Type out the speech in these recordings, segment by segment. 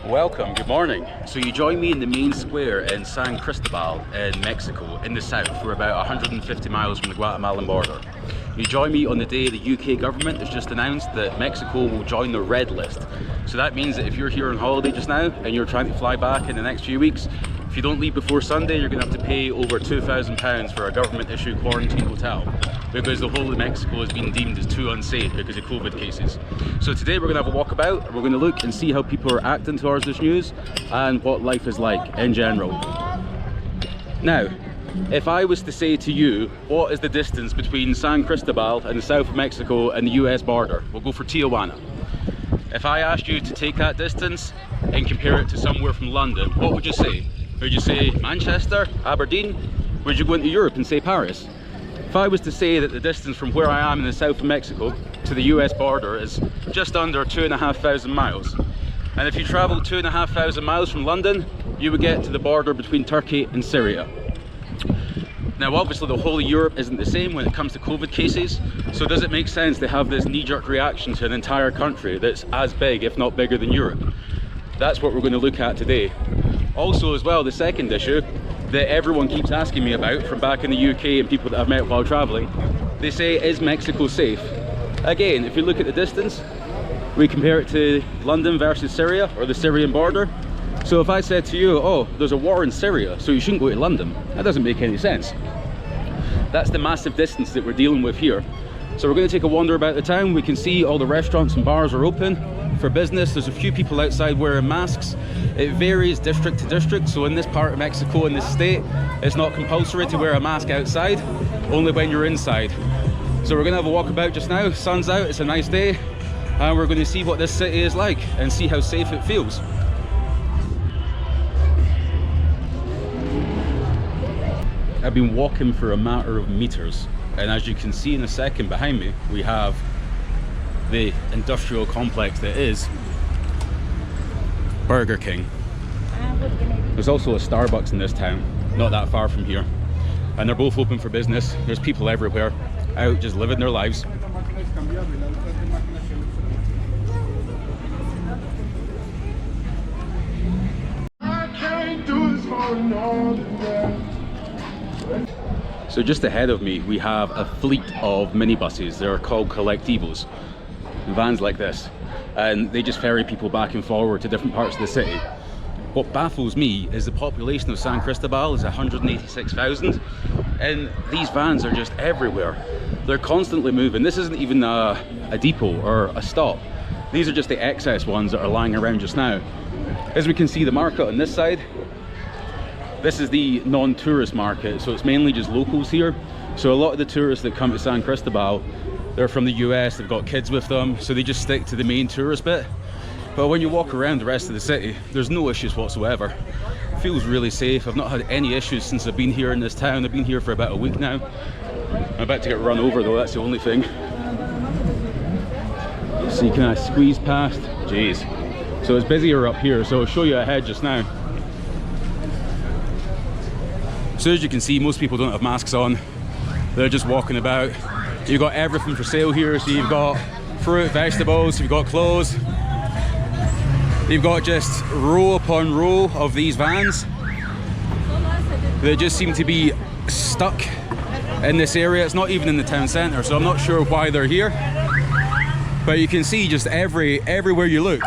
Welcome, good morning. So you join me in the main square in San Cristóbal in Mexico, in the south. We're about 150 miles from the Guatemalan border. You join me on the day the UK government has just announced that Mexico will join the red list. So that means that if you're here on holiday just now and you're trying to fly back in the next few weeks, if you don't leave before Sunday, you're going to have to pay over £2,000 for a government-issued quarantine hotel, because the whole of Mexico has been deemed as too unsafe because of COVID cases. So today we're going to have a walkabout, and we're going to look and see how people are acting towards this news and what life is like in general. Now, if I was to say to you, what is the distance between San Cristóbal and the south of Mexico and the US border? We'll go for Tijuana. If I asked you to take that distance and compare it to somewhere from London, what would you say? Would you say Manchester, Aberdeen? Would you go into Europe and say Paris? If I was to say that the distance from where I am in the south of Mexico to the US border is just under 2,500 miles, and if you travel 2,500 miles from London, you would get to the border between Turkey and Syria. Now obviously the whole of Europe isn't the same when it comes to COVID cases, so does it make sense to have this knee-jerk reaction to an entire country that's as big, if not bigger, than Europe? That's what we're going to look at today. Also as well, the second issue that everyone keeps asking me about from back in the UK and people that I've met while travelling, they say, is Mexico safe? Again, if you look at the distance, we compare it to London versus Syria, or the Syrian border. So if I said to you, oh, there's a war in Syria, so you shouldn't go to London, that doesn't make any sense. That's the massive distance that we're dealing with here. So we're going to take a wander about the town. We can see all the restaurants and bars are open for business. There's a few people outside wearing masks. It varies district to district, so in this part of Mexico, in this state, it's not compulsory to wear a mask outside, only when you're inside. So we're going to have a walkabout just now. Sun's out, it's a nice day, and we're going to see what this city is like and see how safe it feels. I've been walking for a matter of meters, and as you can see in a second behind me, we have the industrial complex that is Burger King. There's also a Starbucks in this town, not that far from here, and they're both open for business. There's people everywhere out just living their lives. So just ahead of me we have a fleet of minibuses. They're called colectivos, vans like this, and they just ferry people back and forward to different parts of the city. What baffles me is the population of San Cristóbal is 186,000, and these vans are just everywhere. They're constantly moving. This isn't even a depot or a stop. These are just the excess ones that are lying around just now. As we can see, the market on this side, this is the non-tourist market, so it's mainly just locals here. So a lot of the tourists that come to San Cristóbal, they're from the US, they've got kids with them, so they just stick to the main tourist bit. But when you walk around the rest of the city, there's no issues whatsoever. It feels really safe. I've not had any issues since I've been here in this town. I've been here for about a week now. I'm about to get run over though, that's the only thing. So you can squeeze past. Jeez. So it's busier up here, so I'll show you ahead just now. So as you can see, most people don't have masks on. They're just walking about. You've got everything for sale here. So you've got fruit, vegetables, you've got clothes. You've got just row upon row of these vans. They just seem to be stuck in this area. It's not even in the town centre, so I'm not sure why they're here. But you can see just everywhere you look,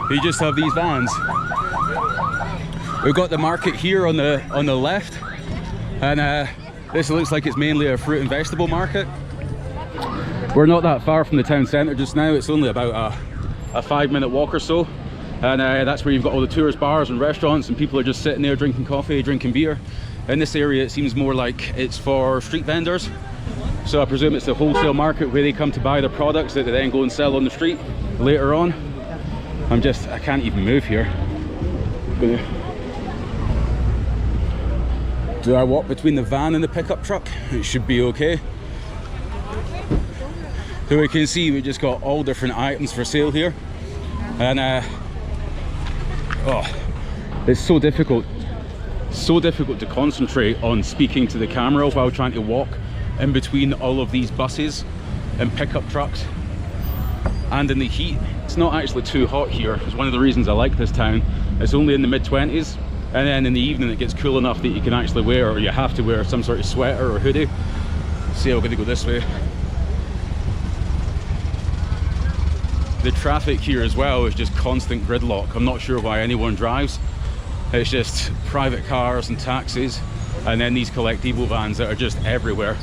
you just have these vans. We've got the market here on the left, and this looks like it's mainly a fruit and vegetable market. We're not that far from the town centre just now. It's only about a 5-minute walk or so, and that's where you've got all the tourist bars and restaurants, and people are just sitting there drinking coffee, drinking beer. In this area it seems more like it's for street vendors, so I presume it's a wholesale market where they come to buy their products that they then go and sell on the street later on. I can't even move here. Do I walk between the van and the pickup truck? It should be okay. So we can see we just got all different items for sale here, and it's so difficult to concentrate on speaking to the camera while trying to walk in between all of these buses and pickup trucks and in the heat It's not actually too hot here. It's one of the reasons I like this town. It's only in the mid-20s, and then in the evening it gets cool enough that you can actually wear, or you have to wear, some sort of sweater or hoodie. See, I'm gonna go this way. The traffic here as well is just constant gridlock. I'm not sure why anyone drives. It's just private cars and taxis, and then these collectible vans that are just everywhere.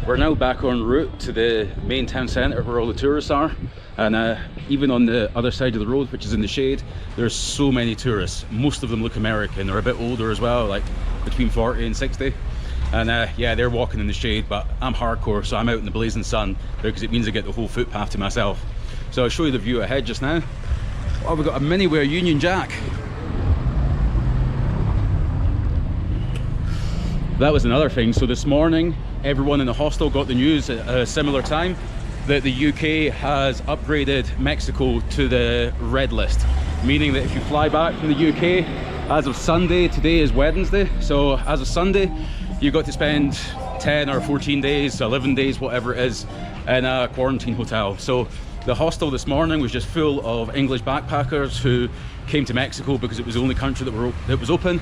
We're now back en route to the main town centre where all the tourists are, and even on the other side of the road, which is in the shade, there's so many tourists. Most of them look American. They're a bit older as well, like between 40 and 60. And yeah, they're walking in the shade, but I'm hardcore, so I'm out in the blazing sun because it means I get the whole footpath to myself. So I'll show you the view ahead just now. Oh, we've got a mini-wear Union Jack. That was another thing. So this morning, everyone in the hostel got the news at a similar time that the UK has upgraded Mexico to the red list, meaning that if you fly back from the UK as of Sunday, today is Wednesday, so as of Sunday, you got to spend 10 or 14 days, 11 days, whatever it is, in a quarantine hotel. So the hostel this morning was just full of English backpackers who came to Mexico because it was the only country that was open.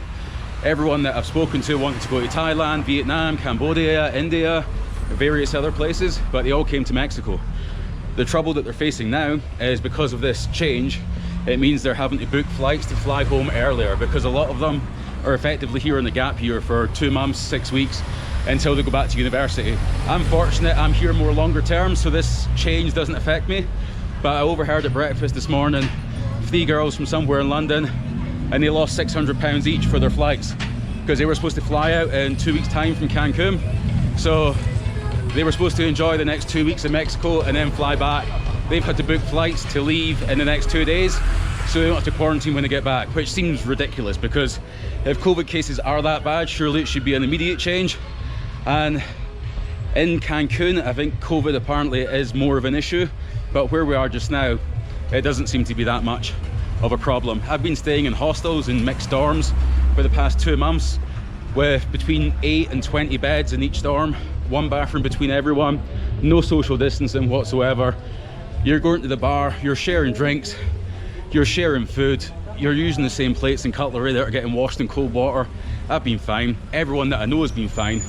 Everyone that I've spoken to wanted to go to Thailand, Vietnam, Cambodia, India, various other places, but they all came to Mexico. The trouble that they're facing now is because of this change, it means they're having to book flights to fly home earlier, because a lot of them are effectively here in the gap year for 2 months, 6 weeks, until they go back to university. I'm fortunate, I'm here more longer term, so this change doesn't affect me. But I overheard at breakfast this morning 3 girls from somewhere in London, and they lost £600 each for their flights because they were supposed to fly out in 2 weeks time from Cancun. So they were supposed to enjoy the next 2 weeks in Mexico and then fly back. They've had to book flights to leave in the next 2 days, so they don't have to quarantine when they get back, which seems ridiculous, because if COVID cases are that bad, surely it should be an immediate change. And in Cancun, I think COVID apparently is more of an issue, but where we are just now, it doesn't seem to be that much of a problem. I've been staying in hostels in mixed dorms for the past 2 months with between 8 and 20 beds in each dorm, 1 bathroom between everyone, no social distancing whatsoever. You're going to the bar, you're sharing drinks, you're sharing food, you're using the same plates and cutlery that are getting washed in cold water. I've been fine. Everyone that I know has been fine.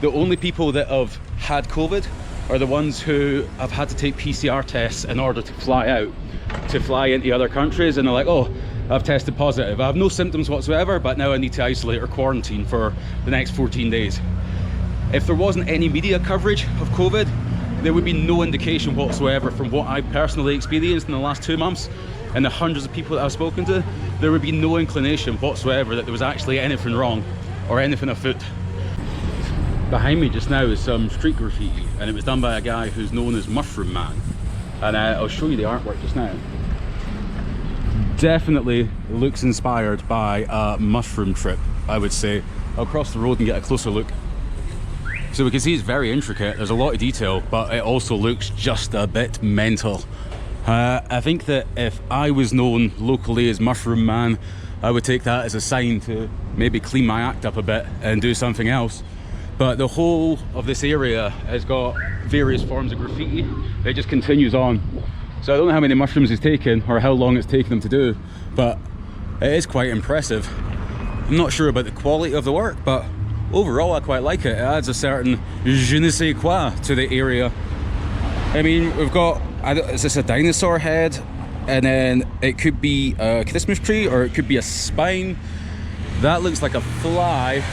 The only people that have had COVID are the ones who have had to take PCR tests in order to fly out, to fly into other countries, and they're like, oh, I've tested positive. I have no symptoms whatsoever, but now I need to isolate or quarantine for the next 14 days. If there wasn't any media coverage of COVID, there would be no indication whatsoever from what I've personally experienced in the last 2 months and the hundreds of people that I've spoken to. There would be no inclination whatsoever that there was actually anything wrong or anything afoot. Behind me just now is some street graffiti, and it was done by a guy who's known as Mushroom Man, and I'll show you the artwork just now. Definitely looks inspired by a mushroom trip, I would say. I'll cross the road and get a closer look. So we can see it's very intricate, there's a lot of detail, but it also looks just a bit mental. I think that if I was known locally as Mushroom Man, I would take that as a sign to maybe clean my act up a bit and do something else. But the whole of this area has got various forms of graffiti. It just continues on. So I don't know how many mushrooms he's taken or how long it's taken them to do, but it is quite impressive. I'm not sure about the quality of the work, but overall I quite like it. It adds a certain je ne sais quoi to the area. I mean, we've got, is this a dinosaur head? And then it could be a Christmas tree, or it could be a spine. That looks like a fly.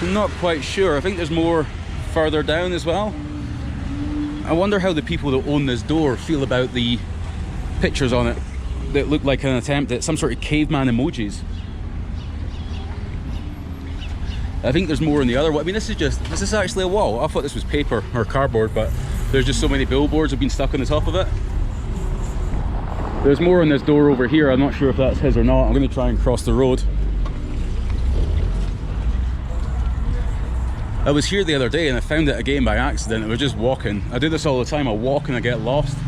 I'm not quite sure. I think there's more further down as well. I wonder how the people that own this door feel about the pictures on it that look like an attempt at some sort of caveman emojis. I think there's more in the other one. I mean, is this actually a wall? I thought this was paper or cardboard, but there's just so many billboards have been stuck on the top of it. There's more on this door over here. I'm not sure if that's his or not. I'm going to try and cross the road. I was here the other day and I found it again by accident. I was just walking. I do this all the time. I walk and I get lost.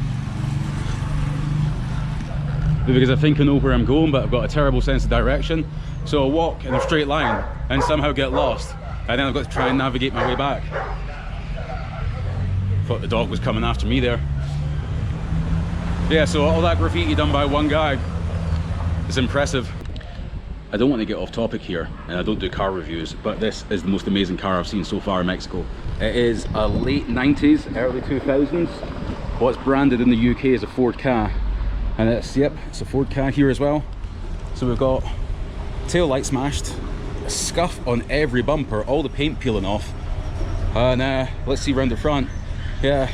Because I think I know where I'm going, but I've got a terrible sense of direction. So I walk in a straight line and somehow get lost. And then I've got to try and navigate my way back. Thought the dog was coming after me there. Yeah, so all that graffiti done by one guy is impressive. I don't want to get off topic here, and I don't do car reviews, but this is the most amazing car I've seen so far in Mexico. It is a late 90s, early 2000s. What's branded in the UK is a Ford Ka, and it's, yep, it's a Ford Ka here as well. So we've got tail light smashed, a scuff on every bumper, all the paint peeling off, and let's see round the front. Yeah,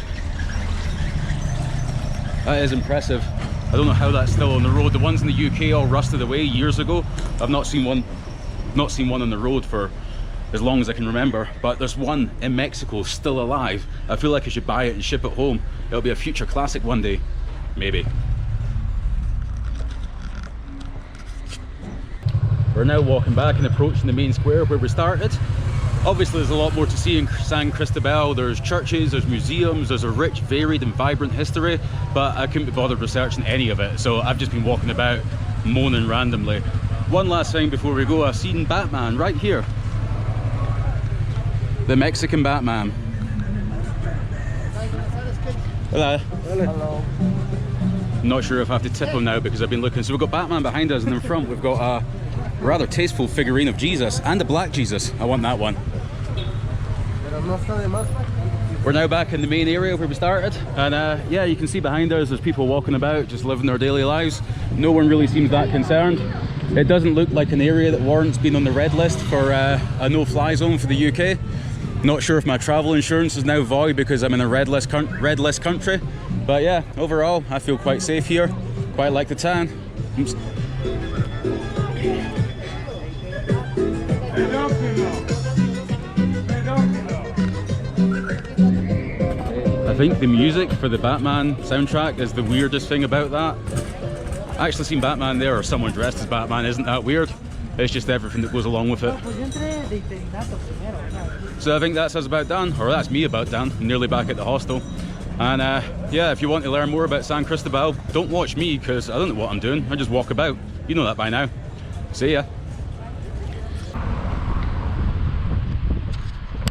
that is impressive. I don't know how that's still on the road. The ones in the UK all rusted away years ago. I've not seen one on the road for as long as I can remember, but there's one in Mexico still alive. I feel like I should buy it and ship it home. It'll be a future classic one day, maybe. We're now walking back and approaching the main square where we started. Obviously there's a lot more to see in San Cristóbal. There's churches, there's museums, there's a rich, varied and vibrant history, but I couldn't be bothered researching any of it, so I've just been walking about, moaning randomly. One last thing before we go, I've seen Batman right here. The Mexican Batman. Hello. Hello. Not sure if I have to tip him now because I've been looking. So we've got Batman behind us, and in front we've got a rather tasteful figurine of Jesus, and a black Jesus. I want that one. We're now back in the main area where we started, and yeah, you can see behind us there's people walking about, just living their daily lives. No one really seems that concerned. It doesn't look like an area that warrants being on the red list for a no-fly zone for the UK. Not sure if my travel insurance is now void because I'm in a red list country, but yeah, overall I feel quite safe here. Quite like the tan. Oops. I think the music for the Batman soundtrack is the weirdest thing about that. I actually seen Batman there, or someone dressed as Batman. Isn't that weird? It's just everything that goes along with it. So I think that's us about done, or that's me about done. I'm nearly back at the hostel. And yeah, if you want to learn more about San Cristóbal, don't watch me because I don't know what I'm doing. I just walk about. You know that by now. See ya.